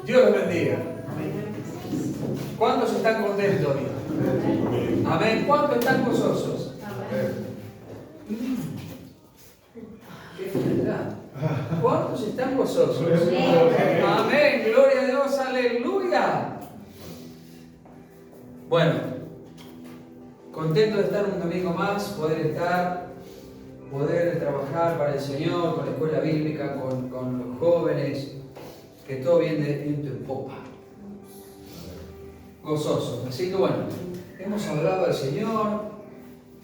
Dios los bendiga. ¿Cuántos están contentos hoy? Amén. ¿Cuántos están gozosos? Qué fidelidad. ¿Cuántos están gozosos? Amén. Gloria a Dios. Aleluya. Bueno, contento de estar un domingo más, poder trabajar para el Señor, con la escuela bíblica, con los jóvenes, que todo viene de viento en popa. Gozosos. Así que bueno, hemos hablado del Señor,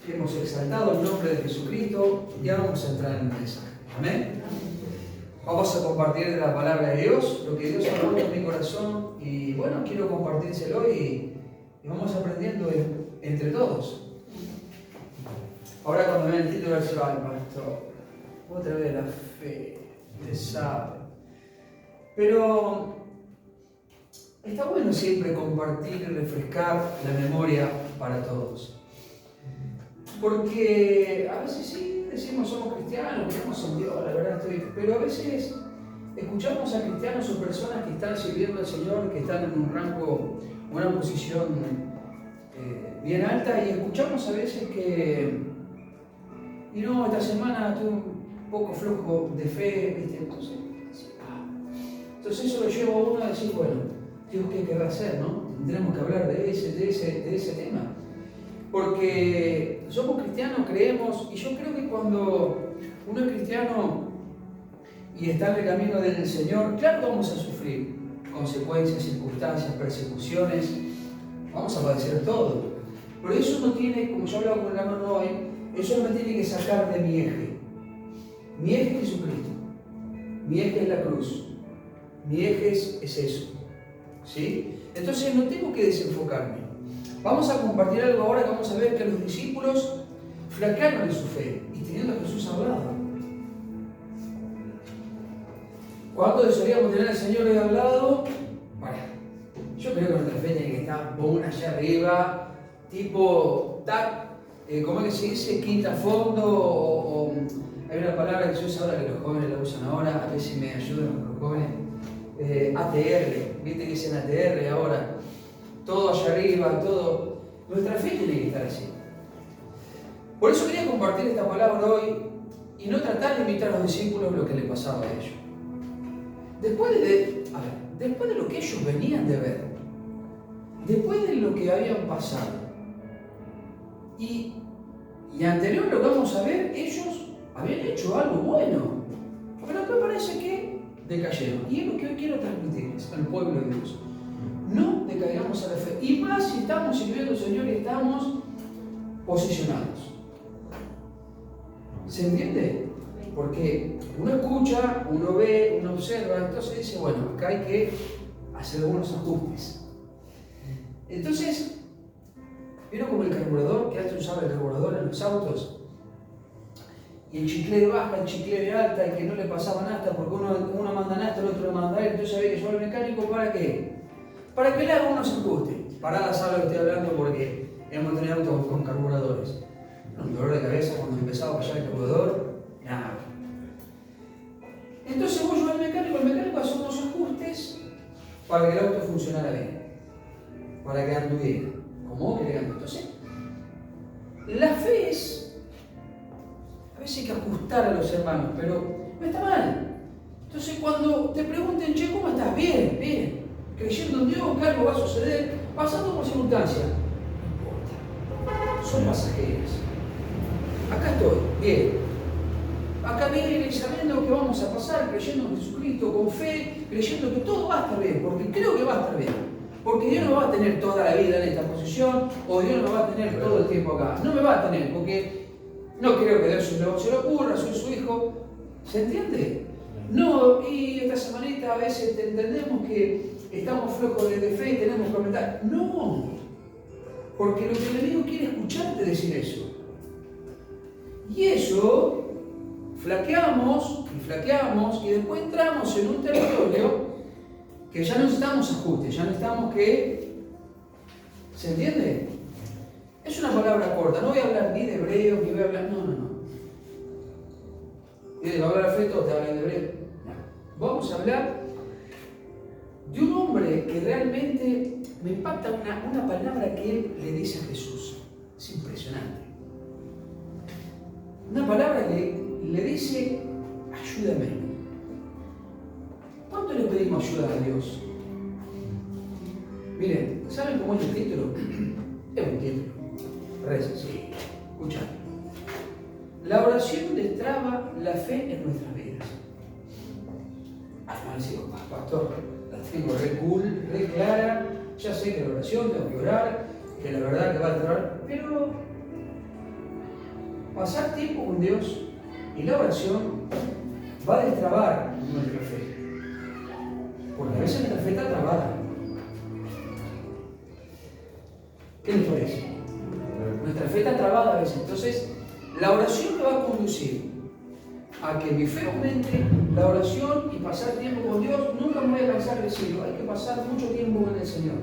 hemos exaltado el nombre de Jesucristo y ahora vamos a entrar en el mensaje. Amén. Vamos a compartir de la palabra de Dios, lo que Dios ha puesto en mi corazón y bueno, quiero compartírselo y vamos aprendiendo entre todos. Ahora cuando ven el título, dice, ay pastor, otra vez la fe, usted sabe. Pero está bueno siempre compartir y refrescar la memoria para todos. Porque a veces sí decimos somos cristianos, creemos en Dios, la verdad pero a veces escuchamos a cristianos o personas que están sirviendo al Señor, que están en un rango, una posición bien alta, y escuchamos a veces que, y no, esta semana tuve un poco flojo de fe, ¿viste? Entonces eso lo lleva a uno a decir, bueno, Dios, ¿qué va a hacer, no? Tendremos que hablar de ese tema. Porque somos cristianos, creemos, y yo creo que cuando uno es cristiano y está en el camino del Señor, claro que vamos a sufrir consecuencias, circunstancias, persecuciones, vamos a padecer todo. Pero eso no tiene, como yo hablaba con el hermano hoy, eso no me tiene que sacar de mi eje. Mi eje es Jesucristo, mi eje es la cruz, mi eje es eso. ¿Sí? Entonces no tengo que desenfocarme. Vamos a compartir algo ahora que vamos a ver que los discípulos flaquearon en su fe y teniendo a Jesús al lado. ¿Cuánto desearíamos tener al Señor ahí al lado? Bueno, yo creo que nuestra fe tiene que estar allá arriba, tipo, ¿cómo es que se dice? Quinta fondo o hay una palabra que se usa ahora que los jóvenes la usan ahora, a ver si me ayudan los jóvenes. ATR, viste que dicen ATR ahora, todo allá arriba, todo. Nuestra fe tiene que estar así. Por eso quería compartir esta palabra hoy y no tratar de imitar a los discípulos lo que le pasaba a ellos. Después de lo que ellos venían de ver, después de lo que habían pasado y anterior a lo que vamos a ver, ellos habían hecho algo bueno, pero me parece que decayeron. Y es lo que hoy quiero transmitirles al pueblo de Dios. No decaigamos a la fe. Y más si estamos sirviendo al Señor y estamos posicionados. ¿Se entiende? Porque uno escucha, uno ve, uno observa, entonces dice, bueno, acá hay que hacer algunos ajustes. Entonces, ¿vieron como el carburador? Que antes usaba el carburador en los autos. Y el chicle de baja, el chicle de alta, y que no le pasaba nafta, porque uno manda nafta, el otro manda aire, entonces había que llevar al mecánico, ¿para qué? Para que le haga unos ajustes. Para la sala que estoy hablando porque hemos tenido autos con carburadores. Un dolor de cabeza cuando empezaba a fallar el carburador, nada. Entonces vos llevas al mecánico, el mecánico hace unos ajustes para que el auto funcionara bien, para que anduviera, como vos querés. Entonces, la fe es, a veces hay que ajustar a los hermanos, pero no está mal. Entonces cuando te pregunten, che, ¿cómo estás? Bien, bien. Creyendo en Dios que algo va a suceder, pasando por circunstancias. No importa, son pasajeras. Acá estoy, bien. Acá viene sabiendo que vamos a pasar, creyendo en Jesucristo, con fe, creyendo que todo va a estar bien, porque creo que va a estar bien. Porque Dios no va a tener toda la vida en esta posición, o Dios no va a tener todo el tiempo acá. No me va a tener, porque no creo que Dios se le ocurra, soy su hijo. ¿Se entiende? No, y esta semanita a veces entendemos que estamos flojos de fe y tenemos que aumentar. No, porque lo que el enemigo quiere escucharte decir eso. Y eso, flaqueamos, y después entramos en un territorio que ya no necesitamos ajustes, ya necesitamos que... ¿Se entiende? Es una palabra corta, no voy a hablar ni de hebreo, ni voy a hablar... No. Y de hablar fe, todos te hablan de hebreo. No. Vamos a hablar de un hombre que realmente me impacta una palabra que él le dice a Jesús. Es impresionante. Una palabra que le dice, ayúdame. ¿Cuánto le pedimos ayuda a Dios? Miren, ¿saben cómo es el título? Es un título. Reza, sí. Escucha. La oración destraba la fe en nuestras vidas. No decimos, pastor, la tengo re cool, re clara, ya sé que la oración tengo que orar, que la verdad que va a destrabar, pero pasar tiempo con Dios y la oración va a destrabar nuestra fe. Porque a veces nuestra fe está trabada. ¿Qué les parece? Nuestra fe está trabada a veces. Entonces, la oración me va a conducir a que mi fe aumente, la oración y pasar tiempo con Dios. Nunca me voy a cansar de decirlo. Hay que pasar mucho tiempo con el Señor.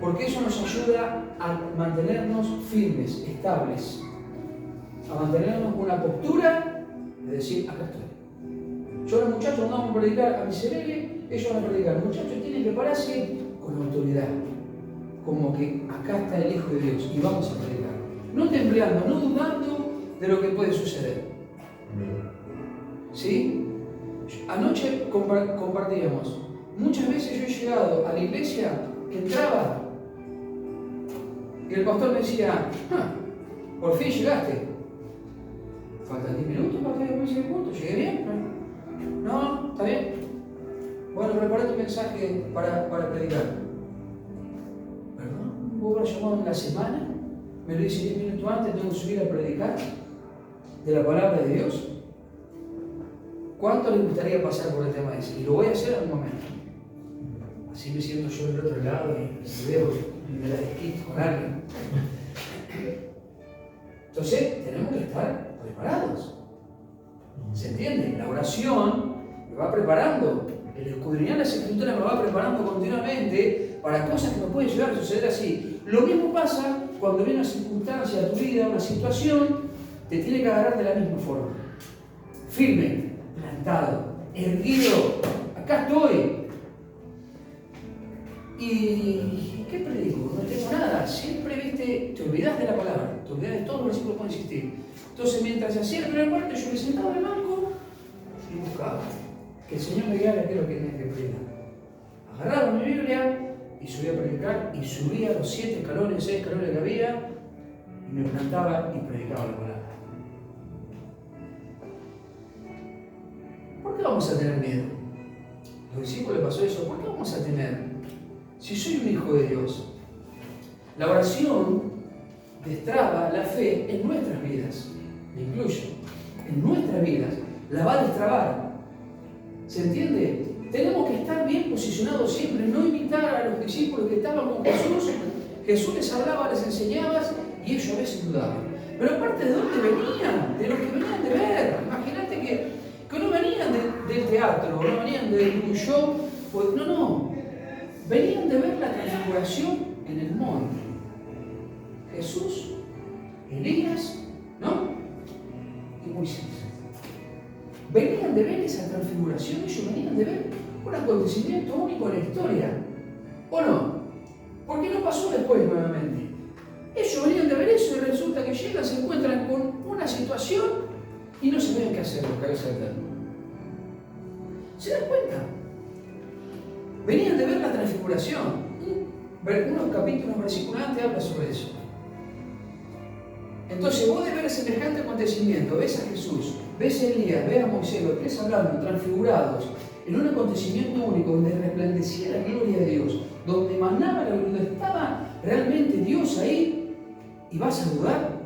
Porque eso nos ayuda a mantenernos firmes, estables. A mantenernos con una postura de decir, acá estoy. Yo los muchachos no vamos a predicar a Miserere, ellos van a predicar. Los muchachos tienen que pararse con autoridad. Como que acá está el Hijo de Dios y vamos a predicar. No temblando, no dudando de lo que puede suceder. ¿Sí? Anoche compartíamos. Muchas veces yo he llegado a la iglesia, entraba y el pastor me decía, por fin llegaste. Faltan 10 minutos para que me llegue punto. ¿Llegué bien? No, está bien. Bueno, prepara tu mensaje para predicar. ¿Perdón? ¿Vos habrás llamado en la semana? Me lo dice 10 minutos antes, tengo que subir a predicar de la palabra de Dios. ¿Cuánto les gustaría pasar por el tema ese? Y lo voy a hacer en un momento. Así me siento yo del otro lado y veo y me la desquito con alguien. Entonces, tenemos que estar preparados. ¿Se entiende? La oración me va preparando. El escudriñar las escrituras me va preparando continuamente para cosas que me pueden llegar a suceder así. Lo mismo pasa cuando viene una circunstancia a tu vida, una situación, te tiene que agarrar de la misma forma. Firme, plantado, erguido. Acá estoy. ¿Y qué predico? No tengo nada. Siempre, viste, te olvidas de la palabra, te olvidas de todos los versículos que pueden existir. Entonces, mientras hacía la primera parte, yo me sentaba en el banco y buscaba que el Señor me guiara qué es lo que tenía que predicar. Agarraba mi Biblia y subía a predicar y subía los 7 escalones, 6 escalones que había y me plantaba y predicaba la palabra. ¿Por qué vamos a tener miedo? A los discípulos les pasó eso. ¿Por qué vamos a temer? Si soy un hijo de Dios, la oración destraba la fe en nuestras vidas, me incluyo, en nuestras vidas, la va a destrabar. ¿Se entiende? Tenemos que estar bien posicionados siempre, no imitar a los discípulos que estaban con Jesús. Jesús les hablaba, les enseñaba y ellos a veces dudaban. Pero aparte, ¿de dónde venían? De lo que venían de ver. Imagínate que no venían del teatro, no venían de un show, no. Venían de ver la transfiguración en el monte. Jesús, Elías, ¿no? Y Moisés. Venían de ver esa transfiguración, ellos venían de ver un acontecimiento único en la historia. ¿O no? ¿Por qué no pasó después nuevamente? Ellos venían de ver eso y resulta que llegan, se encuentran con una situación y no saben qué hacer con cabeza de terno. ¿Se dan cuenta? Venían de ver la transfiguración. Unos capítulos, versículos antes habla sobre eso. Entonces vos de ver semejante acontecimiento, ves a Jesús, ves a Elías, ves a Moisés, los tres hablando, transfigurados, en un acontecimiento único donde resplandecía la gloria de Dios, donde emanaba la gloria, donde estaba realmente Dios ahí, y vas a dudar.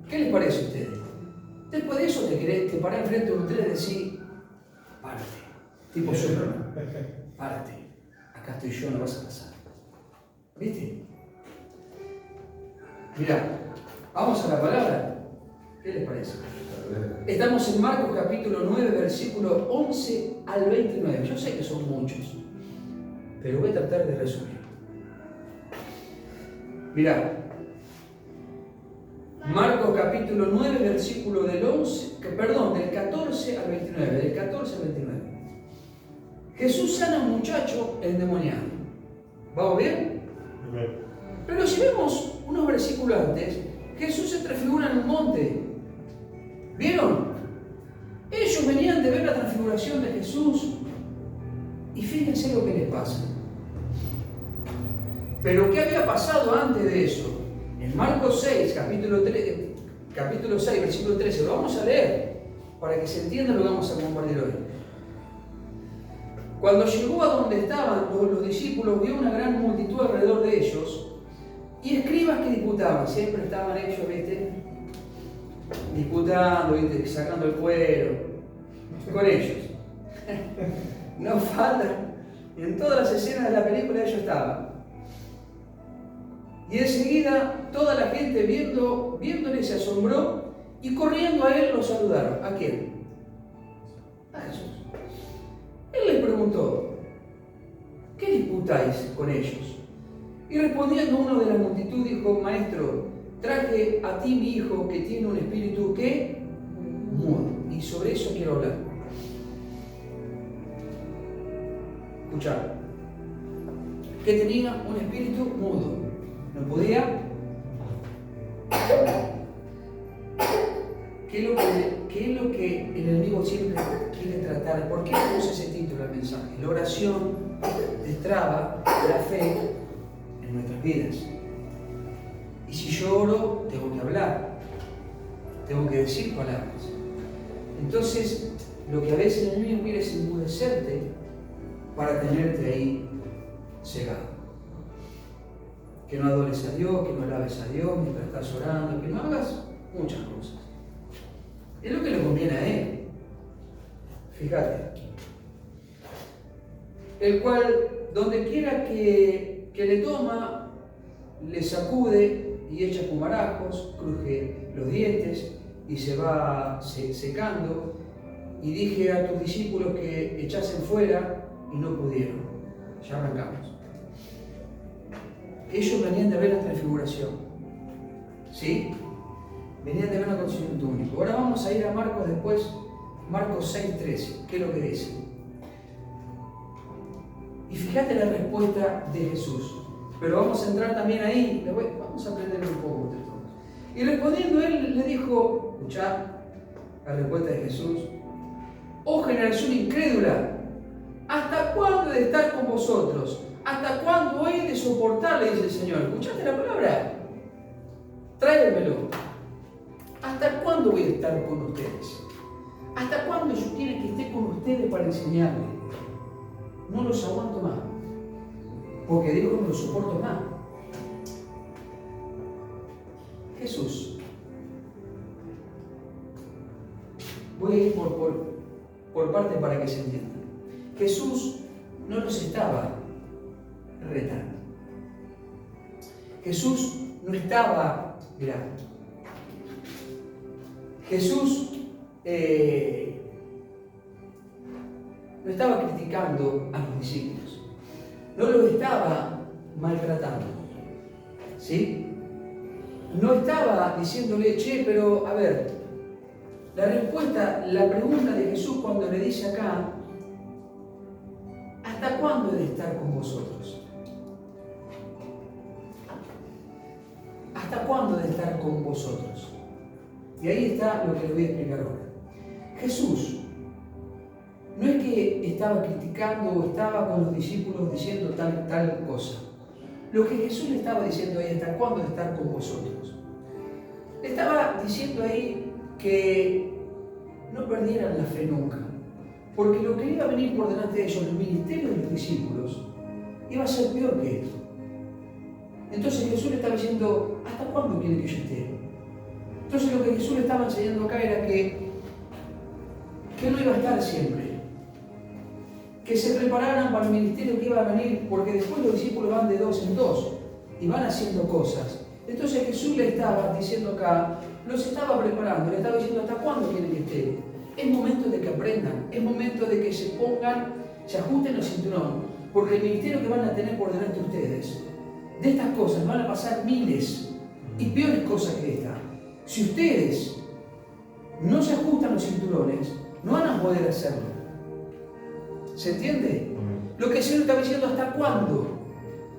¿Qué les parece a ustedes? Después de eso te parás enfrente de ustedes y decís, párate, tipo Superman, párate, acá estoy yo, no vas a pasar. ¿Viste? Mirá, vamos a la palabra. ¿Qué les parece? Estamos en Marcos capítulo 9, versículo 11 al 29. Yo sé que son muchos, pero voy a tratar de resumir. Mirá, Marcos capítulo 9, versículo del 14 al 29, del 14 al 29. Jesús sana a un muchacho endemoniado. ¿Vamos bien? Pero si vemos unos versículos antes, Jesús se transfigura en un monte. ¿Vieron? Ellos venían de ver la transfiguración de Jesús y fíjense lo que les pasa. Pero ¿qué había pasado antes de eso? En Marcos 6, capítulo 6, versículo 13, lo vamos a leer para que se entienda lo que vamos a compartir hoy. Cuando llegó a donde estaban los discípulos, vio una gran multitud alrededor de ellos y escribas que disputaban. Siempre estaban ellos, ¿viste? Disputando, ¿viste? Sacando el cuero con ellos. No falta, en todas las escenas de la película ellos estaban. Y enseguida toda la gente viéndole se asombró y corriendo a él lo saludaron. ¿A quién? A Jesús. Él les preguntó, ¿qué disputáis con ellos? Y respondiendo uno de la multitud dijo, Maestro, traje a ti mi hijo que tiene un espíritu que mudo. Y sobre eso quiero hablar. Escuchad. Que tenía un espíritu mudo. No podía. ¿Qué es lo que el enemigo siempre quiere tratar? ¿Por qué puse ese título al mensaje? La oración destraba la fe en nuestras vidas. Y si yo oro, tengo que hablar, tengo que decir palabras. Entonces, lo que a veces el enemigo quiere es enmudecerte para tenerte ahí cegado. Que no adores a Dios, que no alabes a Dios mientras estás orando, que no hagas muchas cosas. Es lo que le conviene a él. Fíjate. El cual, donde quiera que le toma, le sacude y echa espumarajos, cruje los dientes y se va secando. Y dije a tus discípulos que echasen fuera y no pudieron. Ya arrancamos. Ellos venían de ver la transfiguración. ¿Sí? Venían de ver un acontecimiento único. Ahora vamos a ir a Marcos después, Marcos 6:13. ¿Qué es lo que dice? Y fíjate la respuesta de Jesús. Pero vamos a entrar también ahí. Vamos a aprender un poco de todo. Y respondiendo él le dijo, escuchad la respuesta de Jesús. Oh generación incrédula, ¿hasta cuándo he de estar con vosotros? ¿Hasta cuándo he de soportarle? Dice el Señor. ¿Escuchaste la palabra? Tráemelo. ¿Hasta cuándo voy a estar con ustedes? ¿Hasta cuándo ellos quieren que esté con ustedes para enseñarles? No los aguanto más. Porque digo, no los soporto más. Jesús. Voy a ir por parte para que se entienda. Jesús no los estaba retando. Jesús no estaba, mirá, Jesús no estaba criticando a los discípulos, no los estaba maltratando, ¿sí? No estaba diciéndole, che, pero a ver, la pregunta de Jesús cuando le dice acá, ¿hasta cuándo he de estar con vosotros? ¿Hasta cuándo he de estar con vosotros? Y ahí está lo que les voy a explicar ahora. Jesús no es que estaba criticando o estaba con los discípulos diciendo tal cosa. Lo que Jesús le estaba diciendo ahí, ¿hasta cuándo he de estar con vosotros? Le estaba diciendo ahí que no perdieran la fe nunca. Porque lo que iba a venir por delante de ellos, el ministerio de los discípulos, iba a ser peor que esto. Entonces Jesús le estaba diciendo, ¿hasta cuándo quiere que yo esté? Entonces lo que Jesús le estaba enseñando acá era que no iba a estar siempre. Que se prepararan para el ministerio que iba a venir, porque después los discípulos van de dos en dos y van haciendo cosas. Entonces Jesús le estaba diciendo acá, los estaba preparando, le estaba diciendo, ¿hasta cuándo quieren que esté? Es momento de que aprendan, es momento de que se ajusten los cinturones, porque el ministerio que van a tener por delante de ustedes, de estas cosas van a pasar miles y peores cosas que esta. Si ustedes no se ajustan los cinturones, no van a poder hacerlo. ¿Se entiende? Lo que el Señor está diciendo, ¿hasta cuándo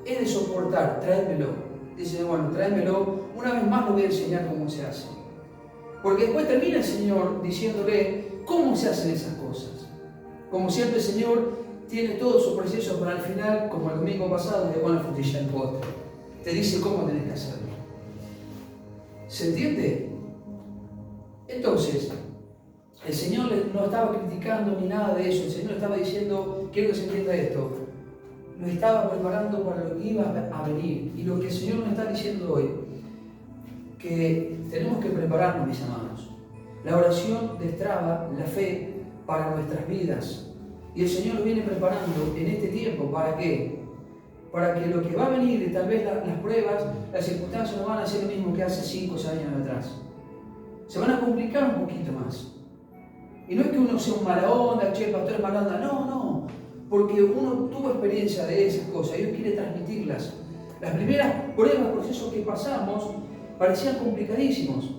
he de soportar? Tráemelo. Dice, bueno, tráemelo. Una vez más lo voy a enseñar cómo se hace. Porque después termina el Señor diciéndole cómo se hacen esas cosas. Como siempre el Señor tiene todo su proceso para el final, como el domingo pasado, de buena frutilla en postre. Te dice cómo tenés que hacerlo. ¿Se entiende? Entonces, el Señor no estaba criticando ni nada de eso. El Señor estaba diciendo, quiero que se entienda esto. Lo estaba preparando para lo que iba a venir. Y lo que el Señor nos está diciendo hoy, que tenemos que prepararnos, mis amados. La oración destraba la fe para nuestras vidas. Y el Señor lo viene preparando en este tiempo. ¿Para qué? Para que lo que va a venir, y tal vez las pruebas, las circunstancias no van a ser lo mismo que hace 5 o 6 años atrás. Se van a complicar un poquito más. Y no es que uno sea un mala onda, che, el pastor es mala onda. No, no. Porque uno tuvo experiencia de esas cosas y Dios quiere transmitirlas. Las primeras pruebas, procesos que pasamos parecían complicadísimos.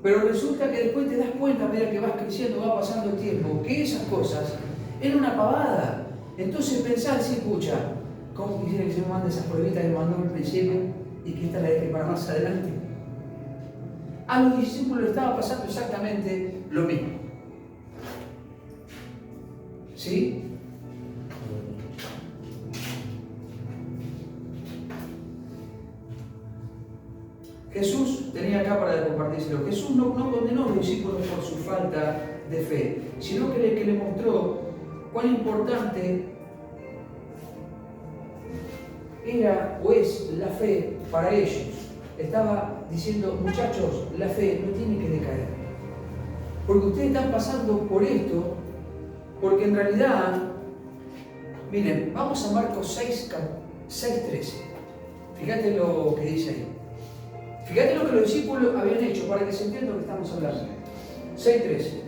Pero resulta que después te das cuenta, a medida que vas creciendo, va pasando el tiempo, que esas cosas eran una pavada. Entonces pensar, sí, pucha, ¿cómo quisiera que se me mande esas pruebitas que me mandó al principio y que esta la deje para más adelante? A los discípulos le estaba pasando exactamente lo mismo. ¿Sí? Jesús tenía acá para compartírselo. Jesús no condenó a los discípulos por su falta de fe, sino que le mostró cuán importante era o es la fe para ellos. Estaba diciendo, muchachos, la fe no tiene que decaer. Porque ustedes están pasando por esto, porque en realidad, miren, vamos a Marcos 6:13. Fíjate lo que dice ahí. Fíjate lo que los discípulos habían hecho para que se entienda lo que estamos hablando. 6:13.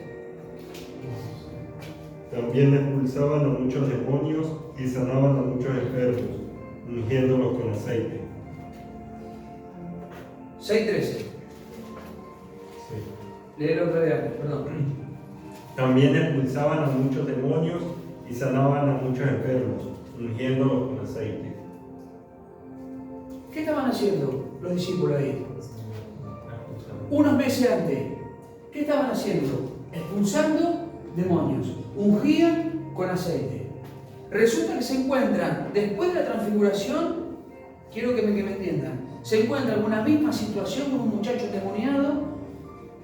También expulsaban a muchos demonios y sanaban a muchos enfermos, ungiéndolos con aceite. 6:13. Sí. Léelo otra vez, perdón. También expulsaban a muchos demonios y sanaban a muchos enfermos, ungiéndolos con aceite. ¿Qué estaban haciendo los discípulos ahí? Unos meses antes, ¿qué estaban haciendo? Expulsando demonios, ungían con aceite. Resulta que se encuentran, después de la transfiguración, quiero que me entiendan, se encuentran con una misma situación con un muchacho endemoniado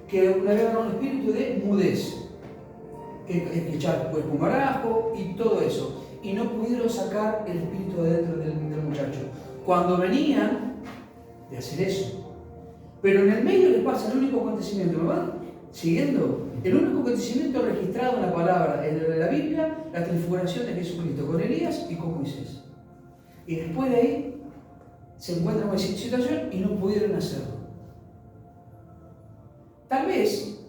que le había agarrado un espíritu de mudez, que echar pues pumarajo y todo eso, y no pudieron sacar el espíritu de dentro del muchacho. Cuando venían de hacer eso, pero en el medio les pasa el único acontecimiento, ¿me van siguiendo? El único acontecimiento registrado en la palabra, en la Biblia, la transfiguración de Jesucristo con Elías y con Moisés. Y después de ahí se encuentran con esa situación y no pudieron hacerlo. Tal vez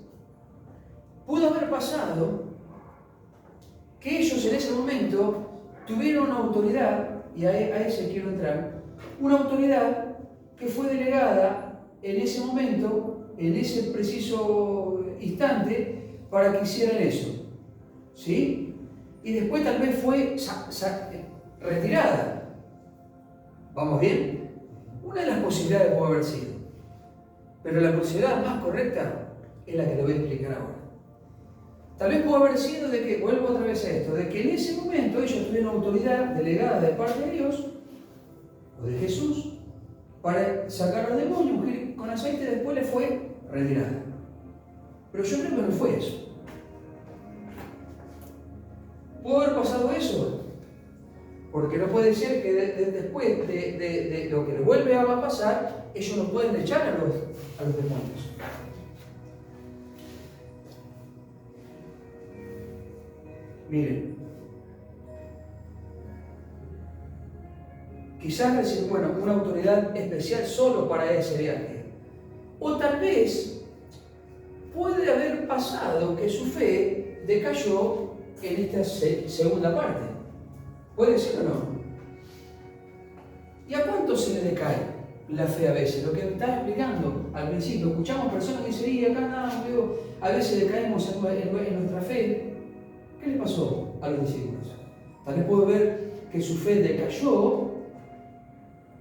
pudo haber pasado que ellos en ese momento tuvieron una autoridad, y a ese quiero entrar, una autoridad que fue delegada en ese momento, en ese preciso instante, para que hicieran eso. ¿Sí? Y después tal vez fue retirada. ¿Vamos bien? Una de las posibilidades puede haber sido. Pero la posibilidad más correcta es la que le voy a explicar ahora. Tal vez pudo haber sido de que, vuelvo otra vez a esto, de que en ese momento ellos tuvieron autoridad delegada de parte de Dios o de Jesús para sacar a los demonios, ungir con aceite, y después les fue retirada. Pero yo creo que no fue eso. ¿Pudo haber pasado eso? Porque no puede ser que después de lo que les vuelve a pasar, ellos no pueden echar a los demonios. Miren, quizás decir, bueno, una autoridad especial solo para ese viaje. O tal vez puede haber pasado que su fe decayó en esta segunda parte. ¿Puede ser o no? ¿Y a cuánto se le decae? la fe a veces. Lo que estaba explicando al principio, escuchamos personas que dicen, y acá nada, a veces decaemos en nuestra fe. ¿Qué le pasó a los discípulos? Tal vez puedo ver que su fe decayó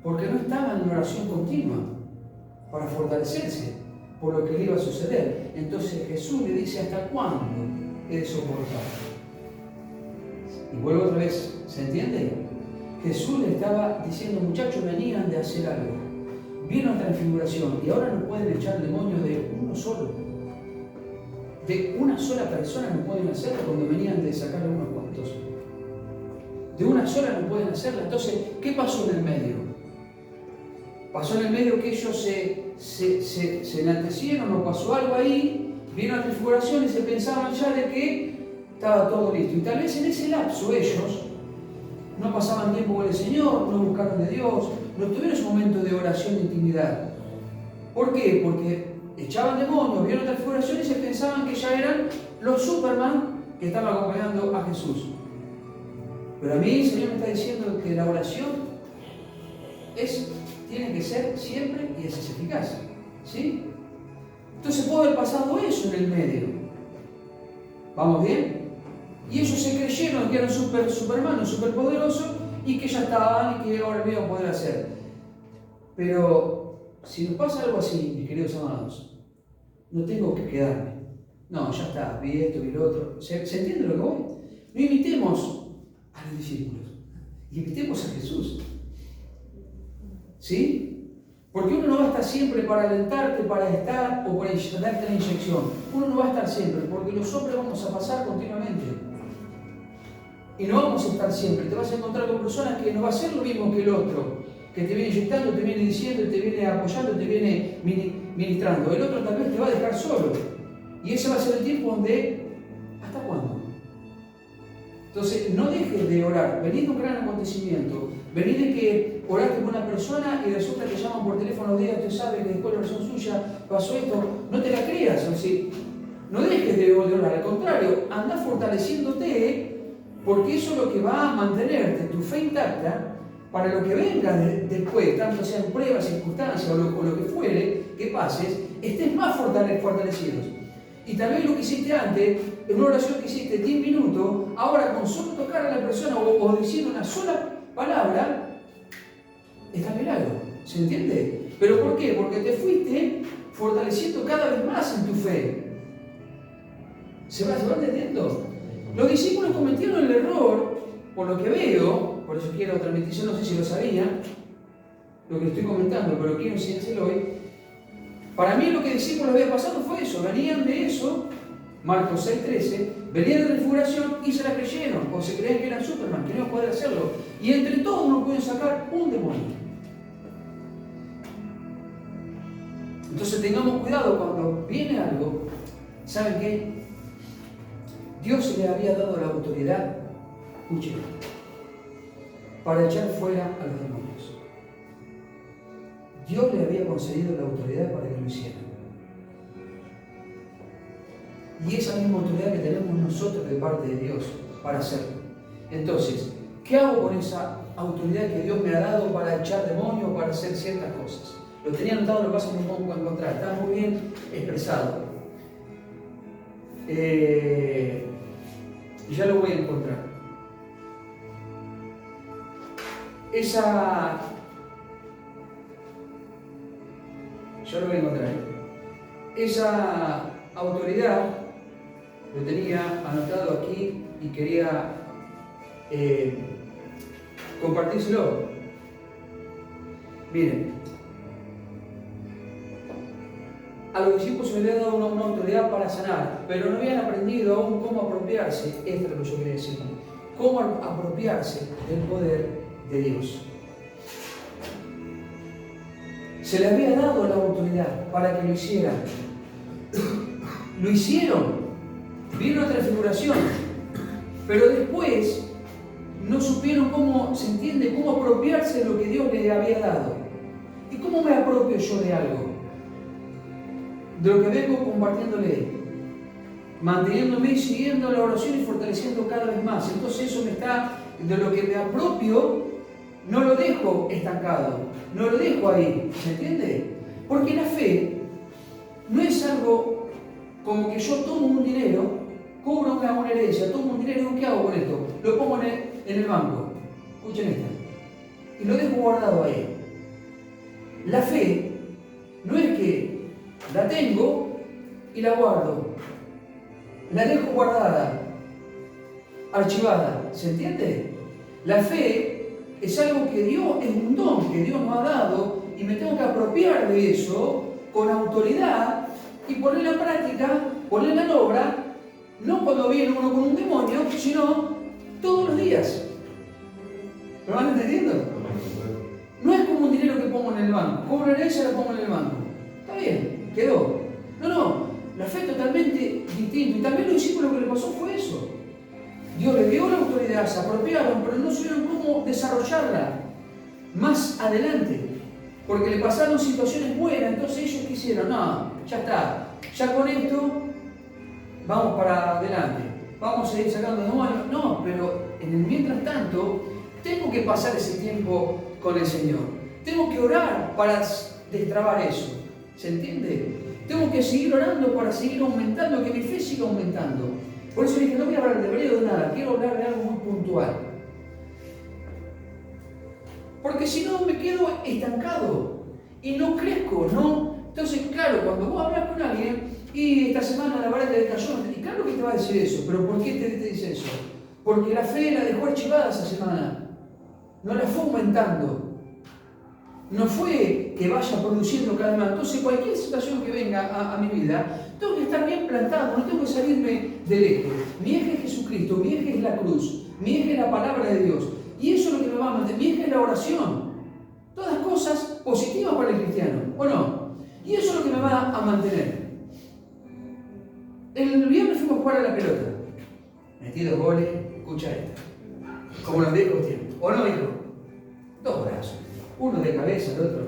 porque no estaban en oración continua para fortalecerse por lo que le iba a suceder. Entonces Jesús le dice, ¿hasta cuándo he de soportar? Y vuelvo otra vez, ¿se entiende? Jesús le estaba diciendo, muchachos, venían de hacer algo. Vino a transfiguración y ahora no pueden echar demonios de uno solo. De una sola persona no pueden hacerlo cuando venían de sacarle unos cuantos. De una sola no pueden hacerlo. Entonces, ¿qué pasó en el medio? Pasó en el medio que ellos se enaltecieron o pasó algo ahí, vino la transfiguración y se pensaban ya de que estaba todo listo. Y tal vez en ese lapso ellos no pasaban tiempo con el Señor, no buscaron de Dios, no tuvieron ese momento de oración de intimidad. ¿Por qué? Porque echaban demonios, vieron la transfiguración y se pensaban que ya eran los Superman que estaban acompañando a Jesús. Pero a mí el Señor me está diciendo que la oración tiene que ser siempre y es eficaz. ¿Sí? Entonces puede haber pasado eso en el medio. ¿Vamos bien? Y ellos se creyeron que eran supermanos, superpoderosos y que ya estaban y que ahora lo iban a poder hacer. Pero si nos pasa algo así, mis queridos amados, no tengo que quedarme. No, ya está, vi esto, vi lo otro. ¿Se entiende lo que voy? No imitemos a los discípulos, imitemos a Jesús. ¿Sí? Porque uno no va a estar siempre para alentarte, para estar o para darte la inyección. Uno no va a estar siempre, porque los hombres vamos a pasar continuamente. Y no vamos a estar siempre. Te vas a encontrar con personas que no va a ser lo mismo que el otro, que te viene inyectando, te viene diciendo, te viene apoyando, te viene ministrando. El otro tal vez te va a dejar solo. Y ese va a ser el tiempo donde, ¿hasta cuándo? Entonces, no dejes de orar. Venid de un gran acontecimiento. Venid de que oraste con una persona y resulta que llaman por teléfono los días, usted sabe que después de la oración suya pasó esto. No te la creas. O sea, no dejes de orar. Al contrario, anda fortaleciéndote, porque eso es lo que va a mantenerte, tu fe intacta, para lo que venga después, tanto sean pruebas, circunstancias o lo que fuere que pases, estés más fortalecidos. Y tal vez lo que hiciste antes, en una oración que hiciste 10 minutos, ahora con solo tocar a la persona o decir una sola palabra, está el milagro. ¿Se entiende? ¿Pero por qué? Porque te fuiste fortaleciendo cada vez más en tu fe. ¿Se va entendiendo? Los discípulos cometieron el error, por lo que veo, por eso quiero transmitir, yo no sé si lo sabía, lo que estoy comentando, pero quiero enseñárselo hoy. Para mí lo que discípulos había pasado fue eso, venían de eso, Marcos 6:13, venían de la transfiguración y se la creyeron, o se creían que eran Superman, que no iban a poder hacerlo. Y entre todos no pueden sacar un demonio. Entonces tengamos cuidado cuando viene algo, ¿saben qué? Dios le había dado la autoridad, escuchen, para echar fuera a los demonios. Dios le había concedido la autoridad para que lo hiciera. Y esa misma autoridad que tenemos nosotros de parte de Dios para hacerlo. Entonces, ¿qué hago con esa autoridad que Dios me ha dado para echar demonios o para hacer ciertas cosas? Lo tenía anotado, lo que pasa es que no puedo encontrar. Está muy bien expresado. Y ya lo voy a encontrar. Ya lo voy a encontrar. Esa autoridad lo tenía anotado aquí y quería compartírselo. Miren, a los discípulos se les había dado una autoridad para sanar, pero no habían aprendido aún cómo apropiarse, esto es lo que yo quería decir, cómo apropiarse del poder de Dios. Se les había dado la autoridad para que lo hicieran. Lo hicieron, vino la transfiguración, pero después no supieron cómo, se entiende, cómo apropiarse de lo que Dios les había dado. ¿Y cómo me apropio yo de algo? De lo que vengo compartiéndole, manteniéndome y siguiendo la oración y fortaleciendo cada vez más. Entonces eso me está, de lo que me apropio, no lo dejo estancado, no lo dejo ahí, ¿se entiende? Porque la fe no es algo como que yo tomo un dinero, cobro una herencia, tomo un dinero, ¿qué hago con esto? Lo pongo en el banco, escuchen esta, y lo dejo guardado ahí. La fe no es que la tengo y la guardo, la dejo guardada, archivada, ¿se entiende? La fe es algo que Dios, es un don que Dios nos ha dado y me tengo que apropiar de eso con autoridad y ponerla en práctica, ponerla en obra, no cuando viene uno con un demonio, sino todos los días. ¿Me van entendiendo? No es como un dinero que pongo en el banco, cobro la herencia y la pongo en el banco. Está bien, quedó. No, la fe es totalmente distinta. Y también los discípulos lo que le pasó fue eso. Dios les dio la autoridad, se apropiaron, pero no supieron cómo desarrollarla más adelante. Porque le pasaron situaciones buenas, entonces ellos quisieron, no, ya está, ya con esto vamos para adelante, vamos a seguir sacando demonios. No, pero en el mientras tanto, tengo que pasar ese tiempo con el Señor. Tengo que orar para destrabar eso. ¿Se entiende? Tengo que seguir orando para seguir aumentando, que mi fe siga aumentando. Por eso dije, no voy a hablar de hebreo de nada, quiero hablar de algo muy puntual. Porque si no me quedo estancado y no crezco, ¿no? Entonces, claro, cuando vos hablas con alguien y esta semana la verdad te cayó, y claro que te va a decir eso, pero ¿por qué te dice eso? Porque la fe la dejó archivada esa semana, no la fue aumentando. No fue que vaya produciendo cada vez más. Entonces, cualquier situación que venga a mi vida, tengo que estar bien plantado, no tengo que salirme del eje. Mi eje es Jesucristo, mi eje es la cruz, mi eje es la palabra de Dios. Y eso es lo que me va a mantener, mi eje es la oración. Todas cosas positivas para el cristiano, ¿o no? Y eso es lo que me va a mantener. El viernes fuimos a jugar a la pelota. Metí 2 goles, escucha esto. Como los viejos tiempos. ¿O no, hijo? 2 brazos. Uno de cabeza, el otro.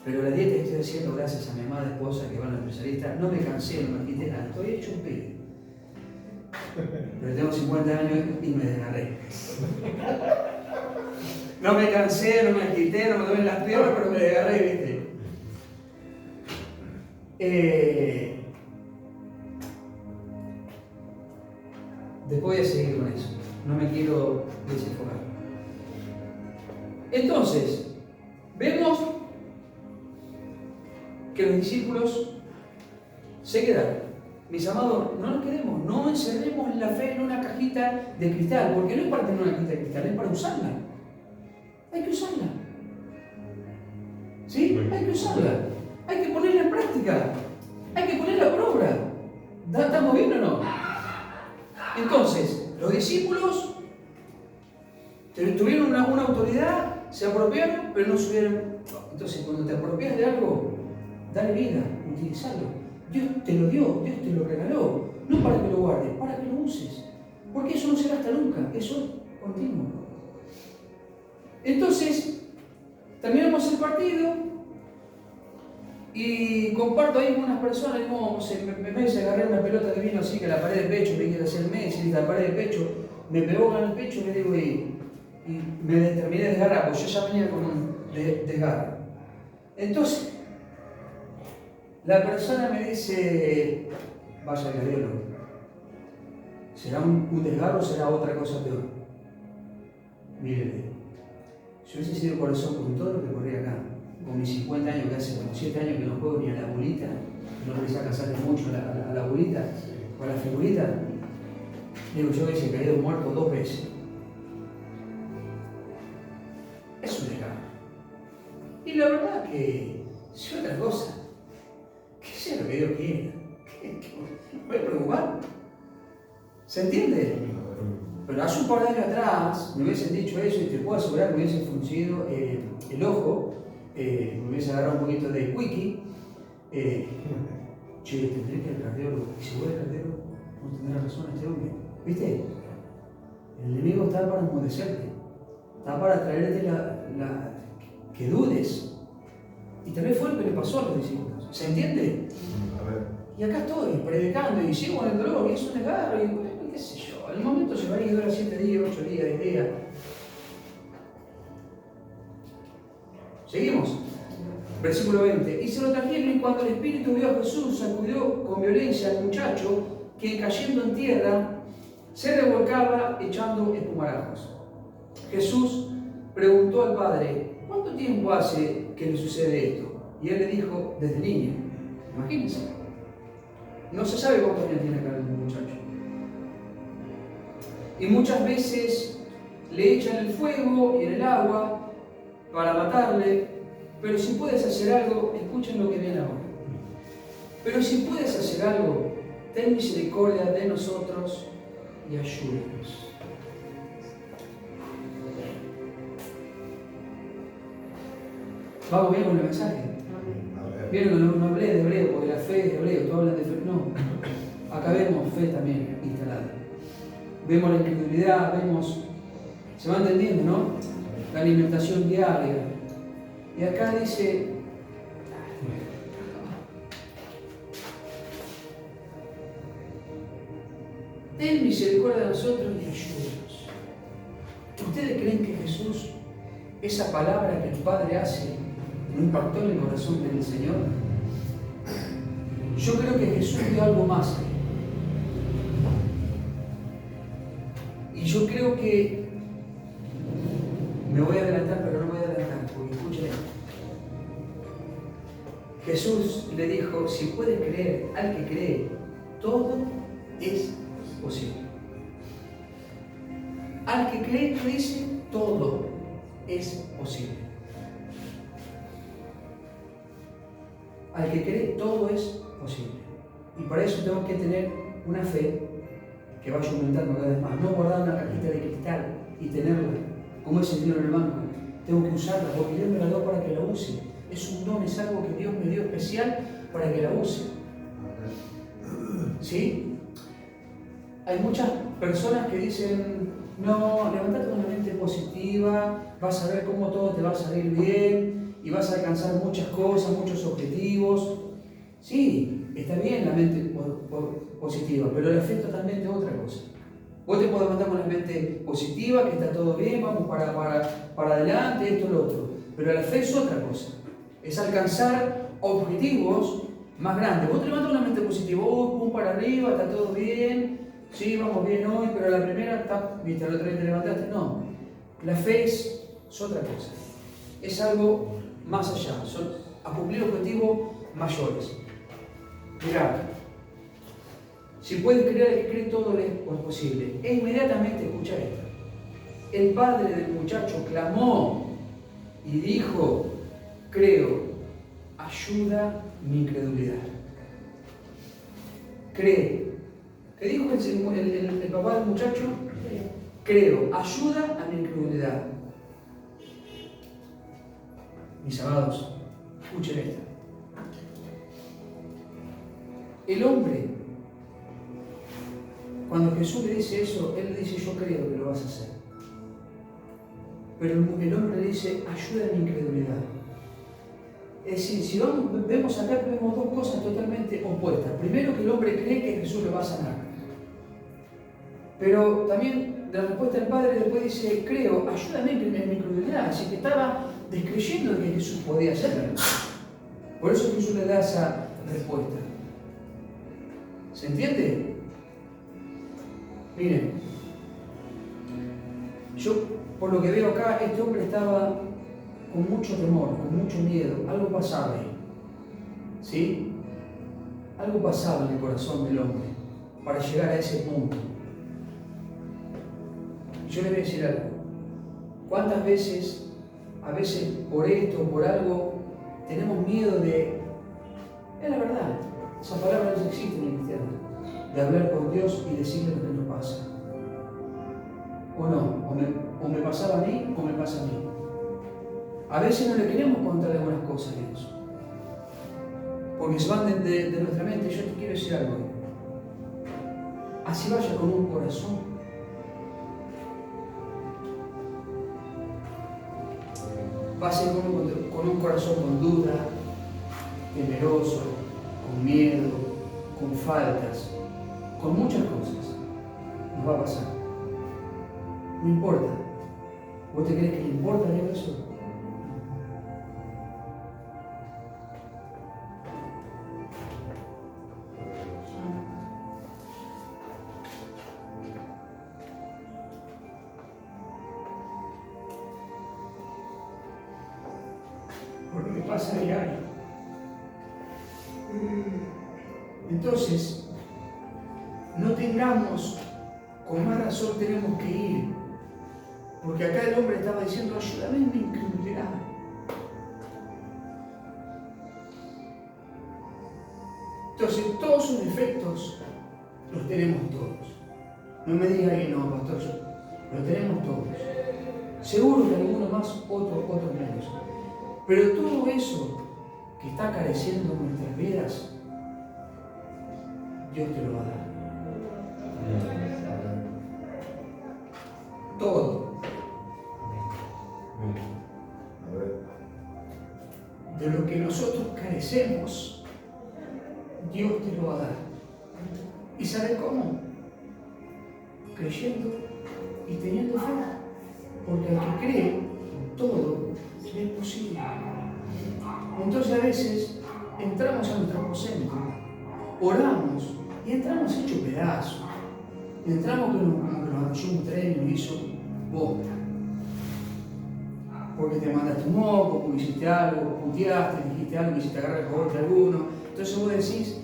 Pero la dieta que estoy haciendo, gracias a mi amada esposa que va a la especialista, no me cansé, no me quité nada. Estoy hecho un pide. Pero tengo 50 años y me desgarré. No me cansé, no me quité, no me duelen las piernas, pero me desgarré, ¿viste? Después voy a seguir con eso. No me quiero desenfocar. Entonces, vemos que los discípulos se quedaron. Mis amados, no nos quedemos, no encerremos la fe en una cajita de cristal, porque no es para tener una cajita de cristal, es para usarla. Hay que usarla. ¿Sí? Hay que usarla. Hay que ponerla en práctica. Hay que ponerla por obra. ¿Estamos bien o no? Entonces, los discípulos tuvieron una autoridad, se apropiaron, pero no subieron. Entonces, cuando te apropias de algo, dale vida, utilizarlo. Dios te lo dio, Dios te lo regaló, no para que lo guardes, para que lo uses. Porque eso no se gasta nunca, eso es continuo. Entonces, terminamos el partido y comparto ahí con unas personas, como me agarré una pelota que vino así, que la pared de pecho, me quiere hacer Messi, la pared de pecho, me pegó en el pecho y le digo, y me terminé de desgarrar, porque yo ya venía con un desgarro. Entonces, la persona me dice, vaya a verlo, ¿será un desgarro o será otra cosa peor? Mire, si hubiese sido corazón con todo lo que corría acá, con mis 50 años, que hace como 7 años que no juego ni a la bolita, no empecé a casarle mucho a la bolita, o a la figurita, digo, yo hubiese caído muerto 2 veces. Es un desgarro. Y la verdad que es otra cosa. Que sea lo que Dios quiera. ¿Me puede preocupar? ¿Se entiende? Pero hace un par de años atrás me hubiesen dicho eso y te puedo asegurar que me hubiese fruncido el ojo, me hubiese agarrado un poquito de wiki. Che, tendré que ir al cardiólogo. Y si voy al cardiólogo, no tendrá razón este hombre. ¿Viste? El enemigo está para enmudecerte, está para traerte que dudes. Y tal vez fue lo que le pasó a los discípulos. ¿Se entiende? A ver. Y acá estoy predicando y sigo con el dolor y es un desgarro y qué sé yo. En el momento se va a ir, dura 7 días, 8 días, 10 días. Seguimos. Versículo 20. Y se lo trajeron, y cuando el espíritu vio a Jesús, sacudió con violencia al muchacho, que cayendo en tierra se revolcaba echando espumarajos. Jesús preguntó al padre: ¿cuánto tiempo hace que le sucede esto? Y él le dijo: desde niño. Imagínense. No se sabe cuántos años tiene acá el muchacho. Y muchas veces le echan el fuego y en el agua para matarle. Pero si puedes hacer algo, escuchen lo que viene ahora. Pero si puedes hacer algo, ten misericordia de nosotros y ayúdanos. ¿Vamos bien con el mensaje? Vieron que no hablé de hebreo, porque la fe es hebreo, todos hablan de fe. No, acá vemos fe también instalada. Vemos la incredulidad, vemos, se va entendiendo, ¿no? La alimentación diaria. Y acá dice, ten misericordia de nosotros y ayúdanos. ¿Ustedes creen que Jesús, esa palabra que el Padre hace, no impactó en el corazón del Señor? Yo creo que Jesús dio algo más. Y yo creo que, me voy a adelantar, pero no me voy a adelantar, porque escuchen esto. Jesús le dijo: si puedes creer, al que cree, todo es posible. Al que cree, ¿qué dice? Todo es posible. Al que cree, todo es posible. Y para eso tengo que tener una fe que vaya aumentando cada vez más. No guardar una cajita de cristal y tenerla como ese dinero en el banco. Tengo que usarla porque Dios me la dio para que la use. Es un don, es algo que Dios me dio especial para que la use. ¿Sí? Hay muchas personas que dicen: no, levantate con una mente positiva, vas a ver cómo todo te va a salir bien y vas a alcanzar muchas cosas, muchos objetivos. Sí, está bien la mente positiva, pero la fe es totalmente otra cosa. Vos te podés levantar con la mente positiva, que está todo bien, vamos para adelante, esto, lo otro. Pero la fe es otra cosa. Es alcanzar objetivos más grandes. Vos te levantas con la mente positiva, pum para arriba, está todo bien, sí, vamos bien hoy, pero la primera está, viste, la otra vez te levantaste. No, la fe es otra cosa. Es algo más allá, son a cumplir objetivos mayores. Mirá, si puedes creer, el que cree, todo es posible. E inmediatamente, escucha esto: el padre del muchacho clamó y dijo: creo, ayuda mi incredulidad. Cree. ¿Qué dijo el papá del muchacho? Creo, ayuda a mi incredulidad. Mis amados, escuchen esto. El hombre, cuando Jesús le dice eso, él le dice: yo creo que lo vas a hacer. Pero el hombre le dice: ayuda a mi incredulidad. Es decir, si vemos acá, vemos dos cosas totalmente opuestas. Primero, que el hombre cree que Jesús lo va a sanar. Pero también la respuesta del Padre después dice: creo, ayúdame en mi incredulidad. Así que estaba descreyendo que Jesús podía hacerlo. Por eso Jesús le da esa respuesta. ¿Se entiende? Miren, yo por lo que veo acá, este hombre estaba con mucho temor, con mucho miedo. Algo pasaba ahí. ¿Sí? Algo pasaba en el corazón del hombre para llegar a ese punto. Yo le voy a decir algo. ¿Cuántas veces, a veces por esto o por algo, tenemos miedo de... Es la verdad, esa palabra no existe en el cristiano, de hablar con Dios y decirle lo que nos pasa. O no, o me pasaba a mí o me pasa a mí. A veces no le queremos contar algunas cosas a Dios, porque se van de nuestra mente. Yo te quiero decir algo. Así vaya con un corazón. Va a ser con un corazón con duda, temeroso, con miedo, con faltas, con muchas cosas. Nos va a pasar. No importa. ¿Vos te crees que le importa a Dios eso? pasa diario. Entonces, no tengamos, con más razón tenemos que ir, porque acá el hombre estaba diciendo, ayúdame en mi incredulidad. Entonces, todos sus defectos los tenemos todos. No me diga que no, pastor, los tenemos todos. Seguro que algunos más, otros menos. Pero todo eso que está careciendo nuestras vidas, Dios te lo va a dar. Todo. De lo que nosotros carecemos, Dios te lo va a dar. ¿Y sabe cómo? Creyendo y teniendo fe. Porque al que cree, todo es posible. Entonces a veces entramos a nuestro aposento, oramos y entramos hechos pedazos. Entramos como que nos arrolló un tren y nos hizo bosta. Porque te mandaste un moco, porque hiciste algo, puteaste, dijiste algo, quisiste agarrar el favor de alguno. Entonces vos decís,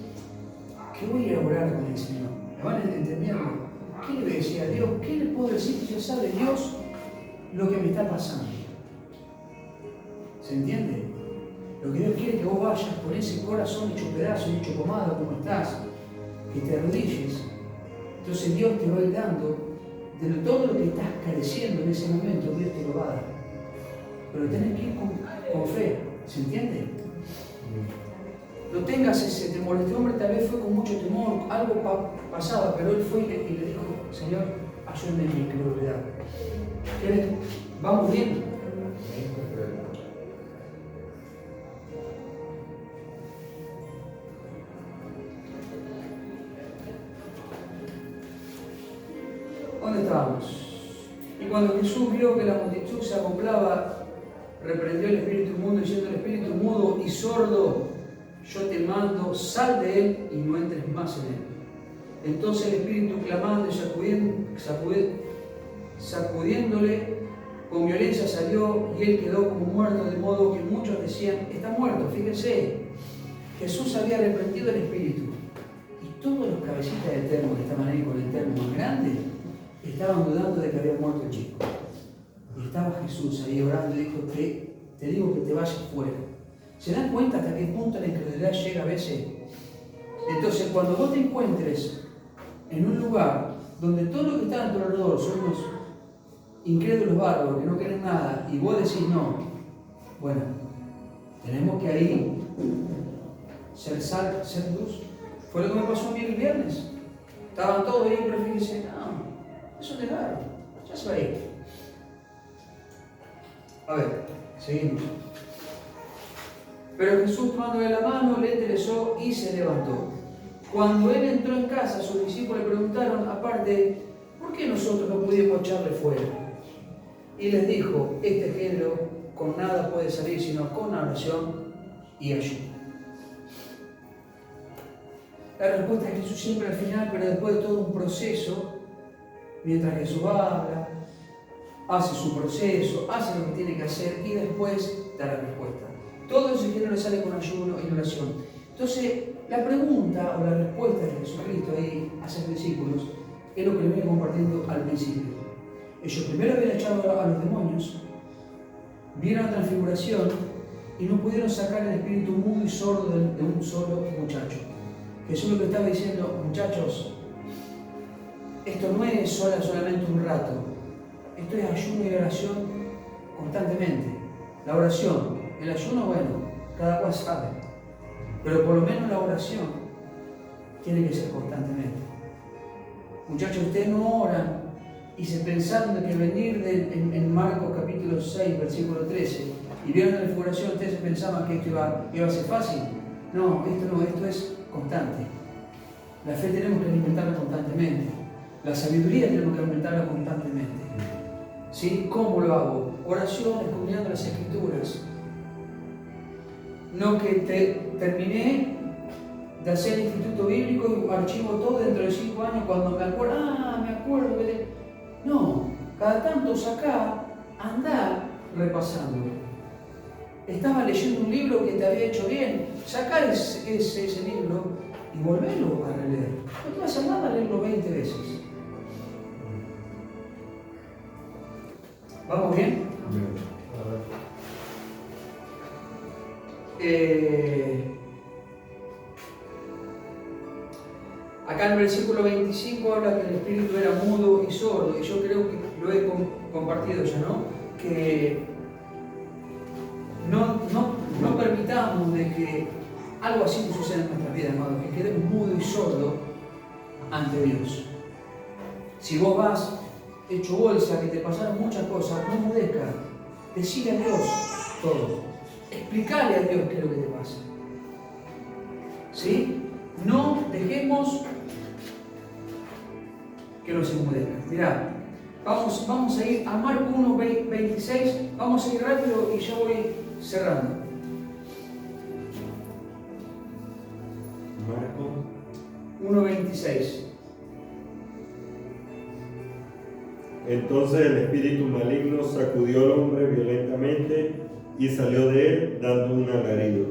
¿qué voy a ir a orar con el Señor? ¿Me van entendiendo? ¿Qué le voy a decir a Dios? ¿Qué le puedo decir si ya sabe Dios lo que me está pasando? ¿Se entiende? Lo que Dios quiere que vos vayas con ese corazón hecho pedazo, hecho pomada como estás, que te arrodilles. Entonces Dios te va a ir dando de todo lo que estás careciendo en ese momento, Dios te lo va a dar. Pero tenés que ir con fe, ¿se entiende? No tengas ese temor. Este hombre tal vez fue con mucho temor, algo pasaba, pero él fue y le dijo, Señor, ayúdame en mi incredulidad. ¿Vamos bien? ¿Dónde estábamos? Y cuando Jesús vio que la multitud se acoplaba, reprendió el espíritu inmundo, diciendo al espíritu mudo y sordo, yo te mando, sal de él y no entres más en él. Entonces el espíritu, clamando y sacudiéndole con violencia, salió y él quedó como muerto, de modo que muchos decían, está muerto. Fíjense, Jesús había reprendido el espíritu y todos los cabecitas del termo que estaban ahí con el termo más grande estaban dudando de que había muerto el chico. Y estaba Jesús ahí orando y dijo, te digo que te vayas fuera. ¿Se dan cuenta hasta qué punto la incredulidad llega a veces? Entonces, cuando vos te encuentres en un lugar donde todo lo que está a tu alrededor son unos incrédulos bárbaros que no quieren nada, y vos decís no, bueno, tenemos que ahí ser sal, ser luz. Fue lo que me pasó a mí el viernes. Estaban todos ahí, pero fíjense, no, eso es desgarro, ya se va a ir. A ver, seguimos. Pero Jesús, tomándole la mano, le enderezó y se levantó. Cuando él entró en casa, sus discípulos le preguntaron, aparte, ¿por qué nosotros no pudimos echarle fuera? Y les dijo, este género con nada puede salir, sino con oración y ayuno. La respuesta de Jesús siempre al final, pero después de todo un proceso, mientras Jesús habla, hace su proceso, hace lo que tiene que hacer y después da la respuesta. Todo ese género sale con ayuno y oración. Entonces, la pregunta o la respuesta de Jesucristo ahí a sus discípulos es lo que le venía compartiendo al principio. Ellos primero habían echado a los demonios, vieron la transfiguración y no pudieron sacar el espíritu mudo y sordo de un solo muchacho. Jesús lo que estaba diciendo, muchachos, esto no es solamente un rato, esto es ayuno y oración constantemente. La oración, el ayuno, bueno, cada cual sabe, pero por lo menos la oración tiene que ser constantemente. Muchachos, ustedes no oran y se pensaron de que venir en Marcos capítulo 6, versículo 13, y vieron la transfiguración, ustedes se pensaban que esto iba a ser fácil. No, esto es constante. La fe tenemos que alimentarla constantemente. La sabiduría tenemos que alimentarla constantemente. ¿Sí? ¿Cómo lo hago? Oración, escudriñando las Escrituras. No que terminé de hacer el instituto bíblico y archivo todo dentro de 5 años cuando me acuerdo que... No, cada tanto sacá, andá repasando. estabas leyendo un libro que te había hecho bien, sacá ese libro y volvelo a releer. No te vas a nada a leerlo 20 veces. ¿Vamos bien? Acá en el versículo 25 habla que el espíritu era mudo y sordo, y yo creo que lo he compartido ya, ¿no? Que no permitamos de que algo así suceda en nuestra vida, hermano, que quedemos mudo y sordo ante Dios. Si vos vas hecho bolsa, que te pasaron muchas cosas, no mudezcas, decile a Dios todo, explicale a Dios qué es lo que te pasa. ¿Sí? No dejemos que nos enmudezca. Mirá, vamos a ir a Marcos 1:26, vamos a ir rápido y ya voy cerrando. Marcos 1:26. Entonces el espíritu maligno sacudió al hombre violentamente y salió de él dando un alarido.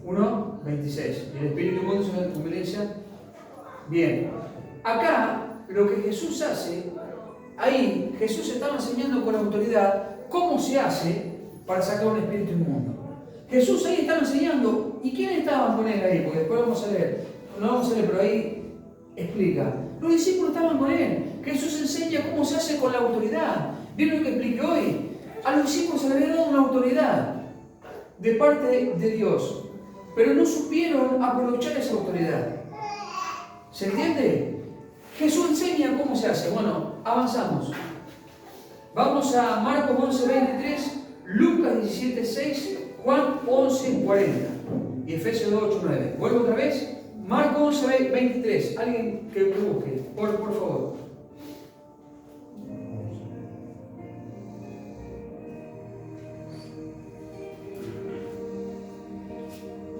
1:26. El espíritu mundo es una conveniencia. Bien. Acá lo que Jesús hace, ahí Jesús estaba enseñando con autoridad cómo se hace para sacar un espíritu inmundo. Jesús ahí estaba enseñando. ¿Y quiénes estaban con él ahí? Porque después vamos a leer. No vamos a leer, pero ahí explica. Los discípulos estaban con él. Jesús enseña cómo se hace con la autoridad. ¿Vieron lo que expliqué hoy? A los discípulos se les había dado una autoridad de parte de Dios, pero no supieron aprovechar esa autoridad. ¿Se entiende? Jesús enseña cómo se hace. Bueno, avanzamos. Vamos a Marcos 11:23, Lucas 17:6, Juan 11:40 y Efesios 2:8-9. Vuelvo otra vez. Marcos 11:23. Alguien que busque, por favor.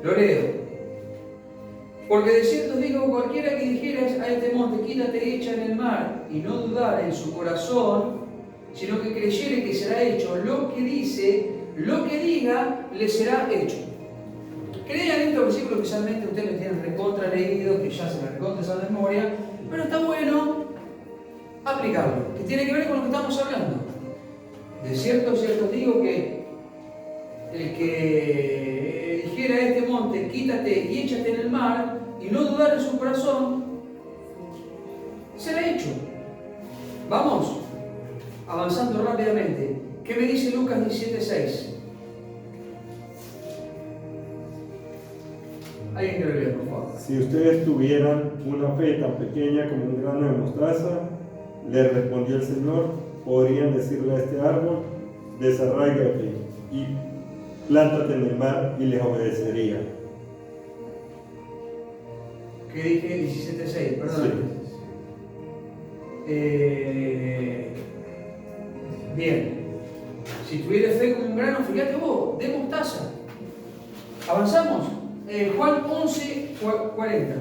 Lo leo. Porque de cierto os digo, cualquiera que dijeras a este monte, quítate y echa en el mar, y no dudar en su corazón, sino que creyere que será hecho lo que dice, lo que diga, le será hecho. Crean estos versículos, especialmente ustedes los tienen recontra leído, que ya se la recontra esa memoria, pero está bueno aplicarlo, que tiene que ver con lo que estamos hablando. De cierto os digo que el que dijera a este monte, quítate y échate en el mar, y no dudar en su corazón, será hecho. Vamos, avanzando rápidamente. ¿Qué me dice Lucas 17:6? Alguien que lo lea, por favor. Si ustedes tuvieran una fe tan pequeña como un grano de mostaza, le respondió el Señor, podrían decirle a este árbol, desarráigate y plántate en el mar, y les obedecería. ¿Qué dije? 17:6, perdón. Sí. Bien. Si tuviera fe como un grano, fíjate vos, de mostaza. Avanzamos. Juan 11:40.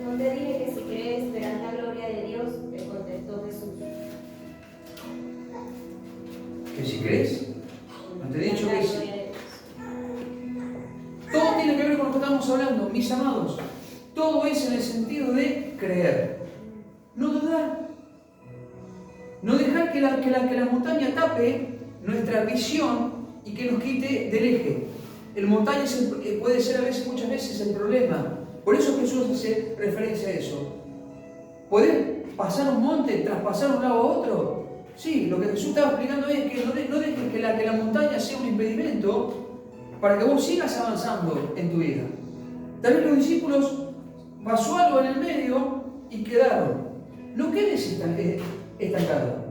No te dije que si crees verás la gloria de Dios, le contestó Jesús. ¿Que si crees? ¿No te he dicho La que gloria sí? de Dios. Todo tiene que ver con lo que estamos hablando, mis amados. Todo es en el sentido de creer. No dudar. No dejar que la montaña tape nuestra visión y que nos quite del eje. El montaña puede ser muchas veces el problema. Por eso Jesús hace referencia a eso. ¿Podés pasar un monte, traspasar de un lado a otro? Sí, lo que Jesús estaba explicando es que no dejes que la montaña sea un impedimento para que vos sigas avanzando en tu vida. También los discípulos pasó algo en el medio y quedaron. No quedes estancado.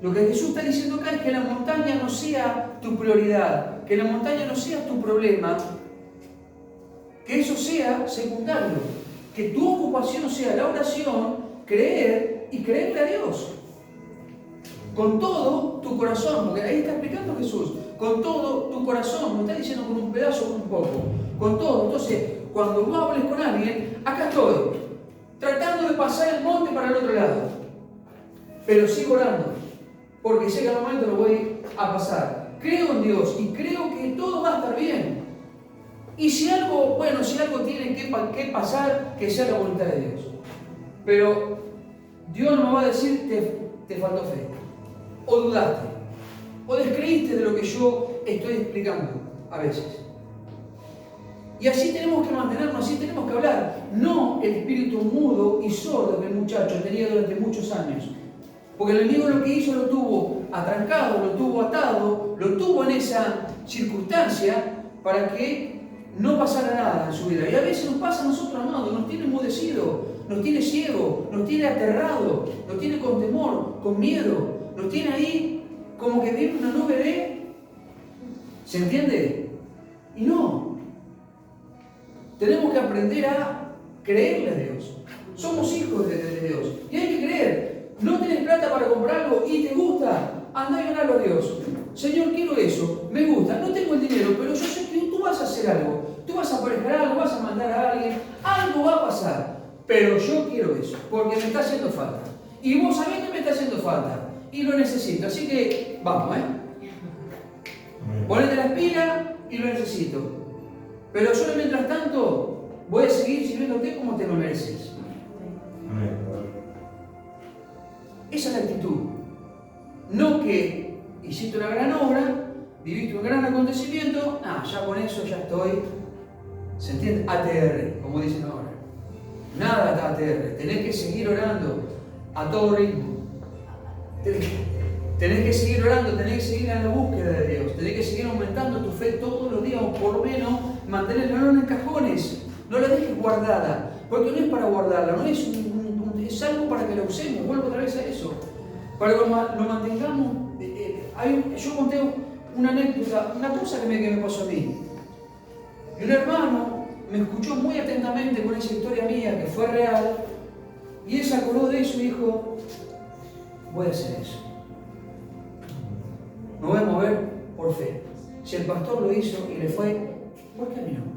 Lo que Jesús está diciendo acá es que la montaña no sea tu prioridad, que la montaña no sea tu problema, que eso sea secundario, que tu ocupación sea la oración, creer y creerle a Dios. Con todo tu corazón, porque ahí está explicando Jesús, con todo tu corazón, no está diciendo con un pedazo o con un poco, con todo. Entonces, cuando vos hables con alguien, acá estoy, tratando de pasar el monte para el otro lado, pero sigo orando. porque sé que al momento lo voy a pasar. Creo en Dios y creo que todo va a estar bien. Y si algo tiene que pasar, que sea la voluntad de Dios. Pero Dios no me va a decir, te faltó fe, o dudaste, o descreíste de lo que yo estoy explicando a veces. Y así tenemos que mantenernos, así tenemos que hablar. No el espíritu mudo y sordo que el muchacho tenía durante muchos años. Porque el enemigo lo que hizo lo tuvo atrancado, lo tuvo atado, lo tuvo en esa circunstancia para que no pasara nada en su vida. Y a veces nos pasa a nosotros, amados, nos tiene enmudecido, nos tiene ciego, nos tiene aterrado, nos tiene con temor, con miedo, nos tiene ahí como que viene una nube de... ¿Se entiende? Y no. Tenemos que aprender a creerle a Dios. Somos hijos de Dios. Y hay que creer. No tenés plata para comprar algo y te gusta. Anda y oralo a Dios. Señor, quiero eso. Me gusta. No tengo el dinero, pero yo sé que tú vas a hacer algo. Tú vas a aparejar algo, vas a mandar a alguien. Algo va a pasar. Pero yo quiero eso. Porque me está haciendo falta. Y vos sabés que me está haciendo falta. Y lo necesito. Así que vamos, Ponete las pilas y lo necesito. Pero yo mientras tanto voy a seguir sirviéndote como te lo mereces. Esa es la actitud. No que hiciste una gran obra, viviste un gran acontecimiento, ya con eso ya estoy, ¿se entiende? ATR, como dicen ahora. Nada ATR, tenés que seguir orando a todo ritmo. Tenés que seguir orando, tenés que seguir en la búsqueda de Dios, tenés que seguir aumentando tu fe todos los días, o por lo menos mantenerla en cajones, no la dejes guardada, porque no es para guardarla, no es es algo para que la usemos, vuelvo otra vez a eso, para que lo mantengamos. Yo conté una anécdota, una cosa que me pasó a mí. Y un hermano me escuchó muy atentamente con esa historia mía, que fue real, y él se acordó de eso y dijo, voy a hacer eso. Me voy a mover por fe. Si el pastor lo hizo y le fue, ¿por qué a mí no?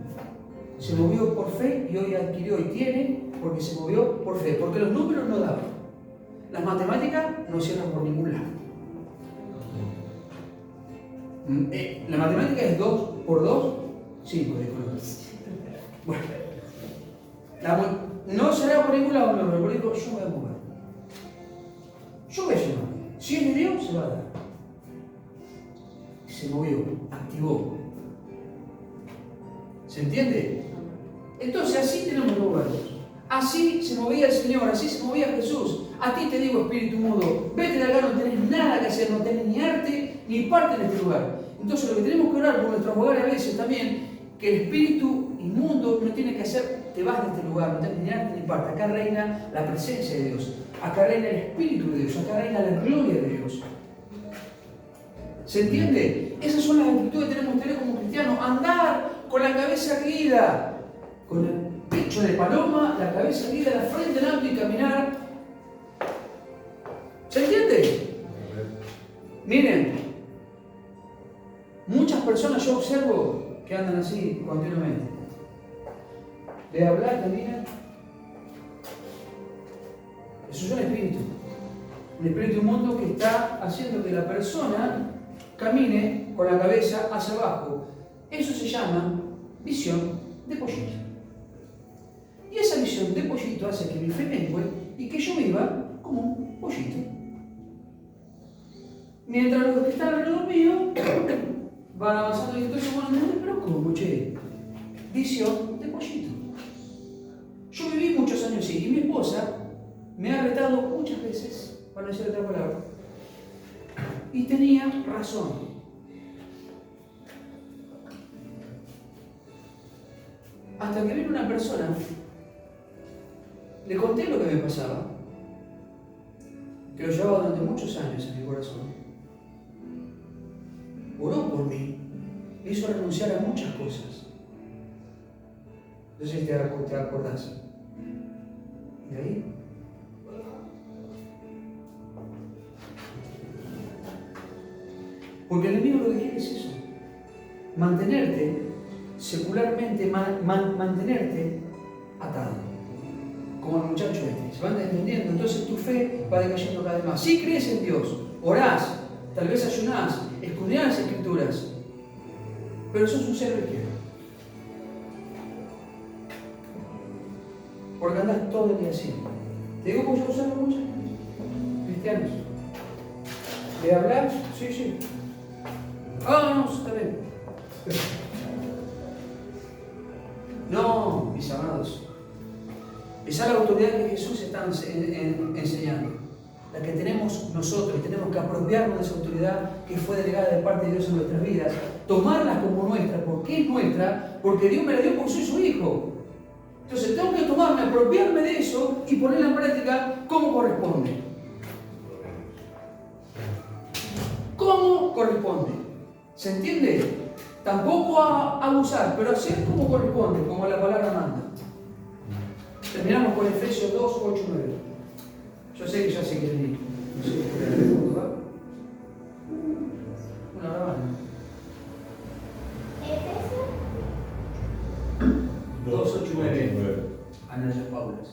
Se movió por fe y hoy adquirió y tiene porque se movió por fe. Porque los números no daban. Las matemáticas no cierran por ningún lado. La matemática es 2 por 2, 5, Bueno, no será por ningún lado, no, pero digo, yo me voy a mover. Yo voy a llevar. Si es de Dios, se va a dar. Se movió, activó. ¿Se entiende? Entonces así tenemos que movernos. Así se movía el Señor, así se movía Jesús. A ti te digo, espíritu mudo, vete de acá, no tenés nada que hacer, no tenés ni arte ni parte en este lugar. Entonces lo que tenemos que orar por nuestros hogares a veces también, que el espíritu inmundo no tiene que hacer, te vas de este lugar, no tenés ni arte ni parte. Acá reina la presencia de Dios, acá reina el Espíritu de Dios, acá reina la gloria de Dios. ¿Se entiende? Esas son las actitudes que tenemos que tener como cristianos. Andar con la cabeza erguida, con el pecho de paloma, la cabeza erguida, la frente en alto y caminar. ¿Se entiende? Miren, muchas personas yo observo que andan así continuamente. De hablar, miran. Eso es un espíritu inmundo que está haciendo que la persona camine con la cabeza hacia abajo. Eso se llama visión de pollito. Y esa visión de pollito hace que mi fe mengue y que yo viva como un pollito. Mientras los que están alrededor mío van avanzando y entonces pero ¿cómo, che? Visión de pollito. Yo viví muchos años así y mi esposa me ha retado muchas veces, para decir otra palabra, y tenía razón. Hasta que vino una persona, le conté lo que me pasaba, que lo llevaba durante muchos años en mi corazón. Oró por mí, me hizo renunciar a muchas cosas. Entonces te acordás. ¿De ahí? Porque el enemigo lo que quiere es eso. Mantenerte, secularmente, mantenerte atado. Como el muchacho este. ¿Se van entendiendo? Entonces tu fe va decayendo cada vez más. Si crees en Dios, orás, tal vez ayunás, escudriñás las Escrituras, pero sos un cero izquierdo. Porque andás todo el día así. Te digo porque yo observo muchos cristianos. ¿De hablar? Sí, sí. Ah, no, está bien. No, mis amados. Esa es la autoridad que Jesús está enseñando. La que tenemos nosotros, y tenemos que apropiarnos de esa autoridad que fue delegada de parte de Dios en nuestras vidas, tomarla como nuestra. ¿Por qué es nuestra? Porque Dios me la dio porque soy su hijo. Entonces tengo que tomarme, apropiarme de eso y ponerla en práctica como corresponde. ¿Cómo corresponde? ¿Se entiende? Tampoco a abusar, pero hacer como corresponde, como la palabra manda. Terminamos con Efesios 2, 8, 9. Yo sé que ya se quieren ir. No sé qué es, ¿va? Una hora más. Efesios 2, 8 y 9. Anayas Paulas.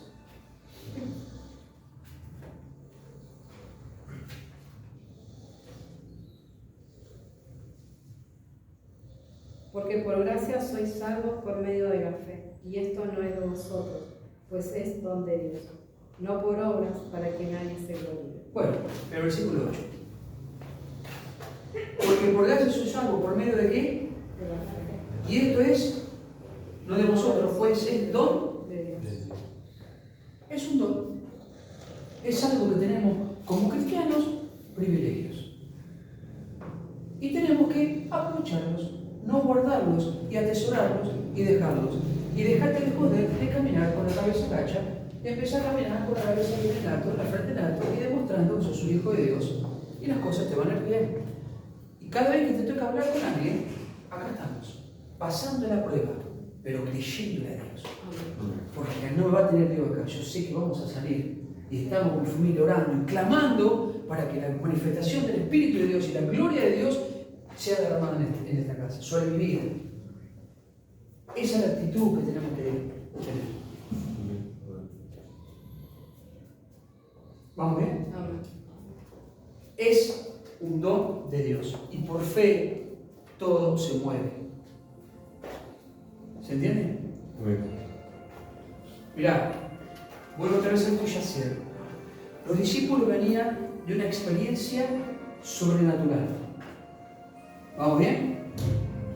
Porque por gracia sois salvos por medio de la fe, y esto no es de vosotros, pues es don de Dios, no por obras para que nadie se gloríe. Bueno, el versículo 8. Porque por gracia sois salvos por medio de qué? De la fe. Y esto es, no de vosotros, pues es don. De Dios. Es un don. Es algo que tenemos como cristianos, privilegios. Y tenemos que aprovecharlos, no guardarlos y atesorarlos y dejarlos. Y dejarte de joder de caminar con la cabeza gacha y empezar a caminar con la cabeza bien en alto, la frente en alto y demostrando que sos un hijo de Dios y las cosas te van a ir bien. Y cada vez que te toca hablar con alguien, acá estamos, pasando la prueba, pero creyéndole a Dios. Porque no me va a tener Dios acá, yo sé que vamos a salir y estamos con familia orando y clamando para que la manifestación del Espíritu de Dios y la gloria de Dios sea derramada en esta casa, sobre mi vida. Esa es la actitud que tenemos que tener. ¿Vamos bien? Amén. Es un don de Dios y por fe todo se mueve. ¿Se entiende? Mirá, vuelvo otra vez al yacer. Los discípulos venían de una experiencia sobrenatural. ¿Vamos bien?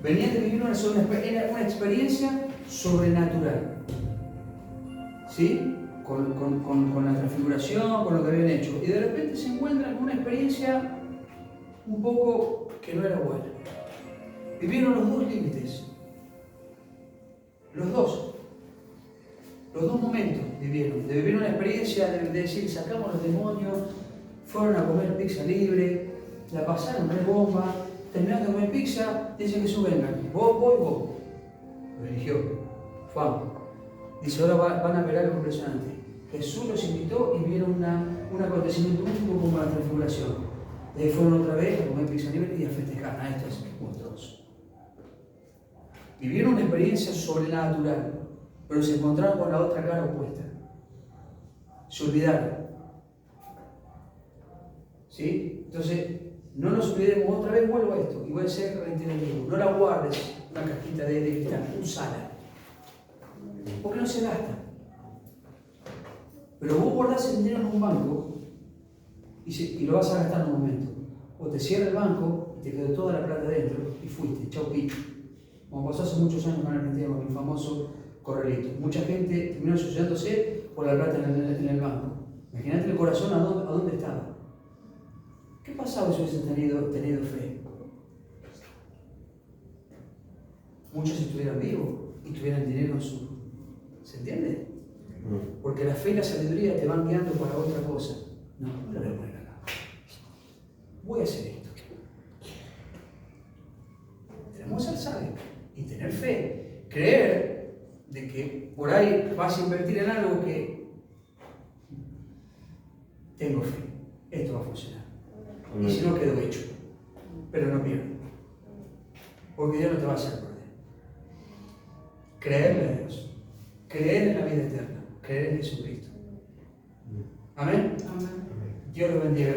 Venían de vivir una experiencia sobrenatural. ¿Sí? Con la transfiguración, con lo que habían hecho. Y de repente se encuentran con una experiencia un poco que no era buena. Vivieron los dos límites. Los dos momentos vivieron. De vivir una experiencia de decir, sacamos los demonios, fueron a comer pizza libre, la pasaron de bomba, terminaron de comer pizza, dicen que vengan. Vos. Lo eligió Juan. Dice, ahora van a ver algo impresionante. Jesús los invitó y vieron un acontecimiento único como la transfiguración. De ahí fueron otra vez a comer pizza libre y a festejar a estos monstruos. Vivieron una experiencia sobrenatural, pero se encontraron con la otra cara opuesta. Se olvidaron. ¿Sí? Entonces, no nos olvidemos, otra vez vuelvo a esto, y voy a ser reiterativo. No la guardes una cajita de cristal, usala. Porque no se gasta. Pero vos guardás el dinero en un banco y lo vas a gastar en un momento. O te cierra el banco y te quedó toda la plata dentro y fuiste, chau picho. Como pasó hace muchos años en Argentina con el famoso corralito. Mucha gente terminó suicidándose por la plata en el banco. Imagínate el corazón a dónde estaba. ¿Qué pasaba si hubiesen tenido fe? Muchos estuvieran vivos y tuvieran dinero en su... ¿Se entiende? Porque la fe y la sabiduría te van guiando para otra cosa. No la voy a poner acá. Voy a hacer esto. Tenemos que ser sabios y tener fe. Creer de que por ahí vas a invertir en algo que tengo fe. Esto va a funcionar. Y si no, quedo hecho. Pero no pierdo. Porque Dios no te va a hacer perder. Creerle a Dios. Creer en la vida eterna. Creer en Jesucristo. Amén. Amén. Dios lo bendiga.